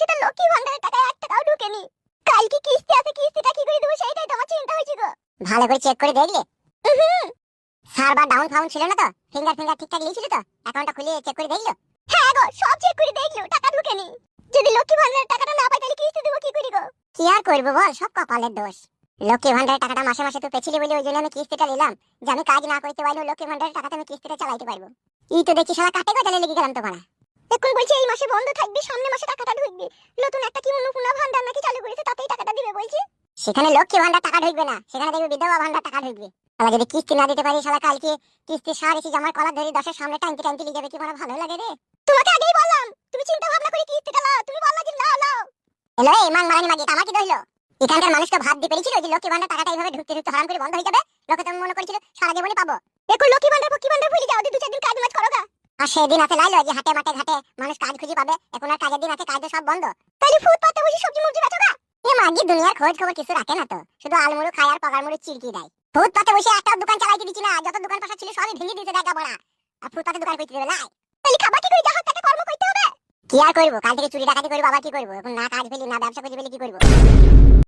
মাসে তো লক্ষ্মী ভান্ডারের টাকা 1 টাকাও ঢোকেনি। কালকে কিস্তি আছে, কিস্তিটা কি করে দেবো সেটাই তো আমার চিন্তা হচ্ছে গো। ভালো করে চেক করে দেখলে? সার্ভার ডাউন ফাউন ছিল না তো? ফিঙ্গার ঠিকঠাক লিখছিল তো? অ্যাকাউন্টটা খুলে চেক করে দেখলো? হ্যাঁ গো, সব চেক করে দেখলো, টাকা ঢোকেনি। যদি লক্ষ্মী ভান্ডারের টাকাটা না পাই তাহলে কিস্তি দেবো কি করি গো? কি আর করবো বল, সব কপালের দোষ। লক্ষ্মী ভান্ডারের টাকাটা মাসে মাসে তুই পেছিলি বলে ওই জন্য আমি কিস্তিটা নিলাম, যে আমি কাজ না করতে পারলেও লক্ষ্মী ভান্ডারের টাকাতে আমি কিস্তিটা চালাইতে পারবো। ই তো দেখছি শালা কাটে গো, তাহলে লেগে গেলাম তো ভাড়া। এখন বলছে এই মাসে বন্ধ থাকবে, সামনে মাসে টাকাটা ঢুকবে। নতুন একটা কি অন্নপূর্ণা ভান্ডার নাকি চালু করেছে, তাতেই টাকাটা দিবে বলছে। সেখানে লক্ষ্মী ভান্ডার টাকা ঢুকবে না, সেখানে দেখবি বিধবা ভান্ডার টাকা ঢুকবে। শালা যদি কিস্তি না দিতে পারি, শালা কালকে কিস্তি সার এসে জামার কলার ধরে 10-এর সামনে টাইমতে টাইমতে লিয়ে যাবে, কি আমার ভালো লাগে রে। তোমাকে আগেই বললাম তুমি চিন্তা ভাবনা করে কিস্তিটা লাও, তুমি বললা যে লাও লাও। এলো এই মান মারানি মাগি, আমার কি দইলো? এখানকার মানুষকে ভাব দিয়ে পেরেছিল যে লক্ষ্মী ভান্ডার টাকাটা এইভাবে ঢুকতে ঢুকতে হারাম করে বন্ধ হয়ে যাবে। লোকে তো মনে করেছিল সারা জীবনই পাবো। এখন লক্ষ্মী ভান্ডার ভুলে যাও, 2-4 দিন কাজ মাজ করো গা। আর সেদিন আছে লাইলো যে হাটে মাঠে ঘাটে মানুষ কাজ খুঁজে পাবে, এখন আর কাজের দিন আছে, কাজ তো সব বন্ধ। তাহলে ফুটপাতে বসে সবজি মুরগি বেচো গা। এ মাগি দুনিয়ার খোঁজ খবর কিছু রাখে না তো, শুধু আলমুড়ো খায় আর পগার মুড়ো চিরকি দেয়। ফুটপাতে বসে একটা দোকান চালাইতে দিচ্ছি না, যত দোকান পাশা ছিল সবই ভেঙে দিতে দেখা বড়া। আর ফুটপাতে দোকান করতে দেবে লাই? তাহলে খাবা কি করে, যাহার টাকা কর্ম করতে হবে। কি আর করবো, কাল থেকে চুরি ডাকাতি করবো, আবার কি করবো? এখন না কাজ পেলি না ব্যবসা খুঁজে পেলি, কি করবো?